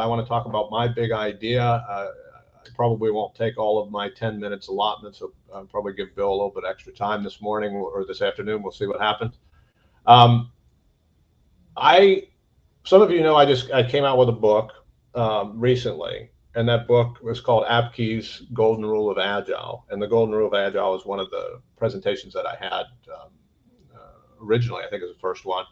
I want to talk about my big idea. I probably won't take all of my 10 minutes allotment, so I'll probably give Bill a little bit extra time this morning or this afternoon. We'll see what happens. Um, I, some of you know I came out with a book recently, and that book was called Apke's Golden Rule of Agile. And the Golden Rule of Agile is one of the presentations that I had originally. I think it was the first one.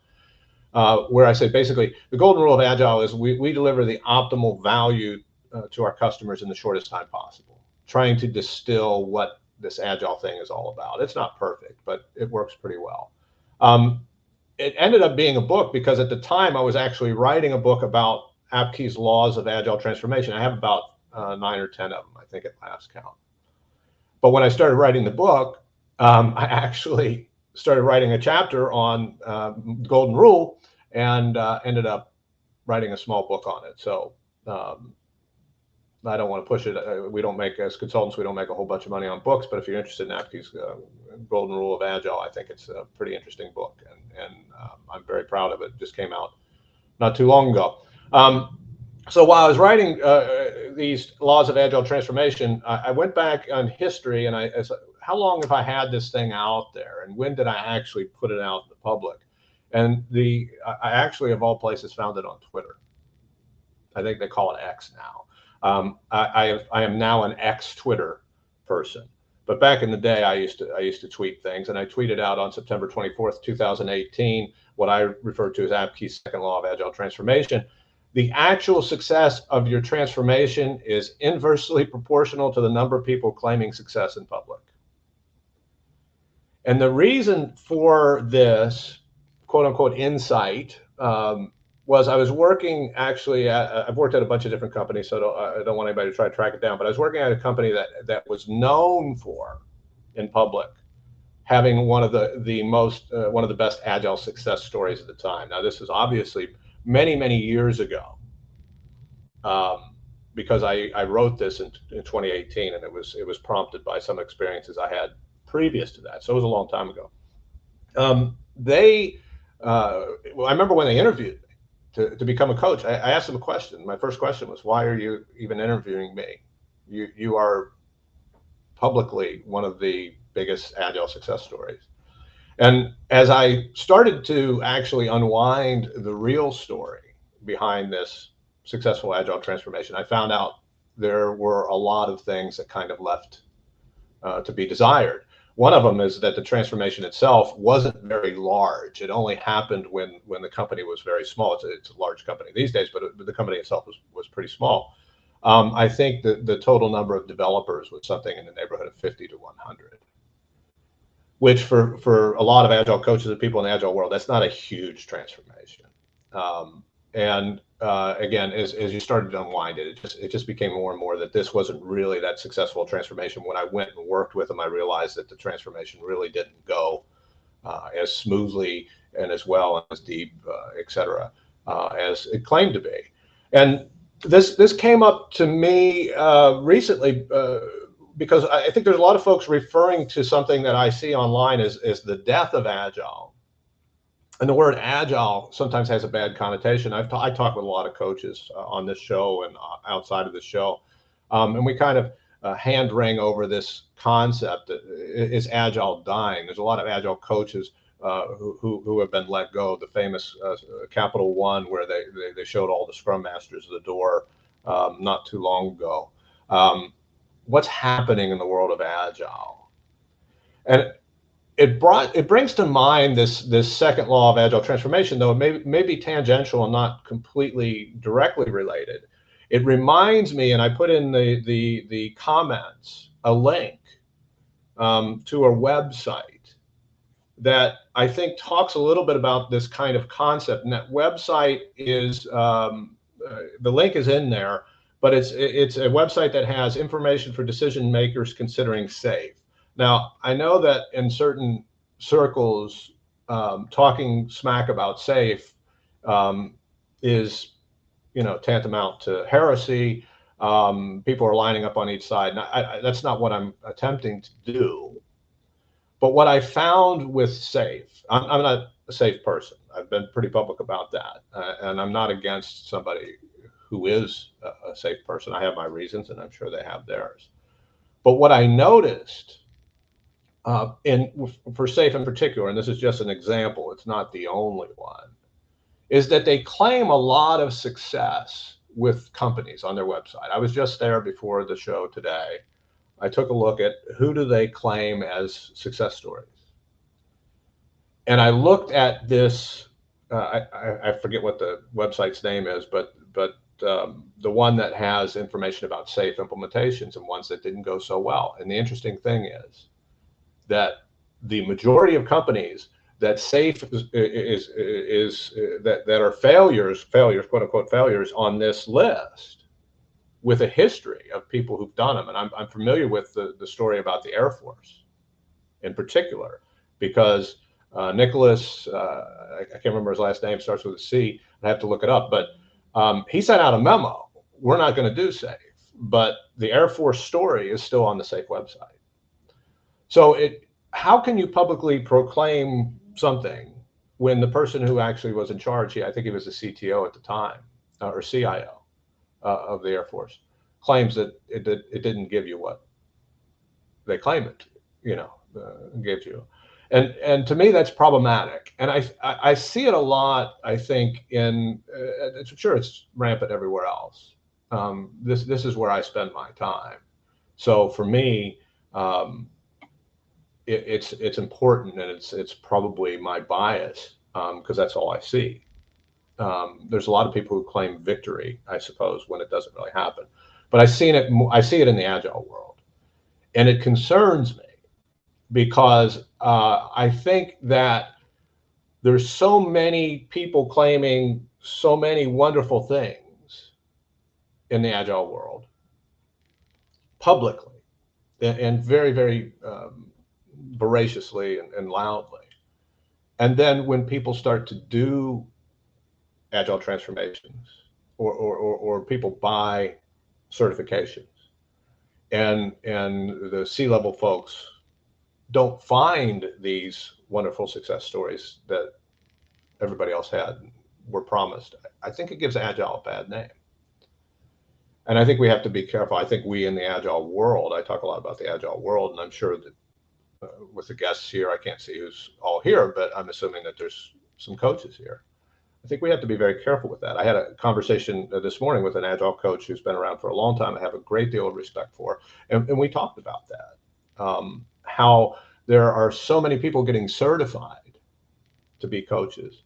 Where I say basically the golden rule of Agile is we deliver the optimal value to our customers in the shortest time possible, trying to distill what this Agile thing is all about. It's not perfect, but it works pretty well. It ended up being a book because at the time I was actually writing a book about Apke's laws of Agile transformation. I have about 9 or 10 of them, I think, at last count. But when I started writing the book, I actually started writing a chapter on Golden Rule and ended up writing a small book on it. So I don't want to push it. We don't make, as consultants, we don't make a whole bunch of money on books. But if you're interested in Apke's Golden Rule of Agile, I think it's a pretty interesting book, and I'm very proud of it. It just came out not too long ago. So while I was writing these laws of Agile transformation, I went back on history and I said, how long have I had this thing out there, and when did I actually put it out in the public? And I actually, of all places, found it on Twitter. I think they call it X now. I am now an ex-Twitter person, but back in the day, I used to tweet things, and I tweeted out on September 24th, 2018, what I refer to as Apke's second law of Agile transformation. The actual success of your transformation is inversely proportional to the number of people claiming success in public. And the reason for this quote unquote insight was I was working actually I've worked at a bunch of different companies, so I don't want anybody to try to track it down, but I was working at a company that was known for, in public, having one of the best Agile success stories at the time. Now, this is obviously many years ago, because I wrote this in 2018, and it was prompted by some experiences I had previous to that. So it was a long time ago. Well, I remember when they interviewed me to become a coach, I asked them a question. My first question was, why are you even interviewing me? You are publicly one of the biggest Agile success stories. And as I started to actually unwind the real story behind this successful Agile transformation, I found out there were a lot of things that kind of left to be desired. One of them is that the transformation itself wasn't very large. It only happened when the company was very small. It's a large company these days, but the company itself was pretty small. I think the total number of developers was something in the neighborhood of 50 to 100. Which for a lot of Agile coaches and people in the Agile world, that's not a huge transformation. Again, as you started to unwind it, it just became more and more that this wasn't really that successful transformation. When I went and worked with them, I realized that the transformation really didn't go as smoothly and as well and as deep, et cetera, as it claimed to be. And this came up to me recently, because I think there's a lot of folks referring to something that I see online as the death of Agile. And the word Agile sometimes has a bad connotation. I talk with a lot of coaches on this show and outside of this show. And we kind of hand wring over this concept that is Agile dying. There's a lot of Agile coaches who have been let go. The famous Capital One, where they showed all the Scrum Masters at the door not too long ago. What's happening in the world of Agile? And it brings to mind this second law of Agile transformation, though it may be tangential and not completely directly related. It reminds me, and I put in the comments, a link to a website that I think talks a little bit about this kind of concept. And that website is, the link is in there, but it's a website that has information for decision makers considering SAFe. Now, I know that in certain circles, talking smack about SAFe is, tantamount to heresy. People are lining up on each side. And that's not what I'm attempting to do. But what I found with SAFe, I'm not a SAFe person. I've been pretty public about that, and I'm not against somebody who is a safe person. I have my reasons, and I'm sure they have theirs. But what I noticed for safe in particular, and this is just an example, it's not the only one, is that they claim a lot of success with companies on their website. I was just there before the show today. I took a look at who do they claim as success stories. And I looked at this, I forget what the website's name is, but the one that has information about safe implementations and ones that didn't go so well. And the interesting thing is that the majority of companies that safe is that are failures, quote unquote failures on this list, with a history of people who've done them. And I'm familiar with the story about the Air Force in particular, because Nicholas, I can't remember his last name, starts with a C. I have to look it up, but he sent out a memo. We're not going to do safe, but the Air Force story is still on the safe website. So how can you publicly proclaim something when the person who actually was in charge, I think he was the CTO at the time, or CIO of the Air Force, claims that it didn't give you what they claim it, gives you. And to me, that's problematic. And I see it a lot, I think, sure, it's rampant everywhere else. This is where I spend my time. So for me, it's important, and it's probably my bias, because that's all I see. There's a lot of people who claim victory, I suppose, when it doesn't really happen. But I see it in the Agile world, and it concerns me because I think that there's so many people claiming so many wonderful things in the Agile world publicly and very, very voraciously and loudly. And then when people start to do Agile transformations, or people buy certifications, and the C-level folks don't find these wonderful success stories that everybody else were promised, I think it gives Agile a bad name. And I think we have to be careful. I think we in the Agile world, I talk a lot about the Agile world, and I'm sure that with the guests here, I can't see who's all here, but I'm assuming that there's some coaches here. I think we have to be very careful with that. I had a conversation this morning with an Agile coach who's been around for a long time. I have a great deal of respect for, and we talked about that, how there are so many people getting certified to be coaches,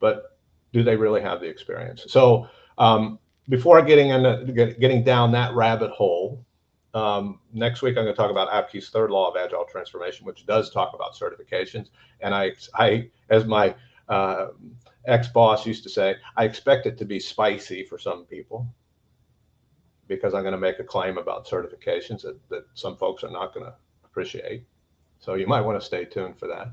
but do they really have the experience? So before getting down that rabbit hole, next week I'm going to talk about Apke's third law of Agile transformation, which does talk about certifications. And I as my ex-boss used to say, I expect it to be spicy for some people, because I'm going to make a claim about certifications that some folks are not going to appreciate. So you might want to stay tuned for that.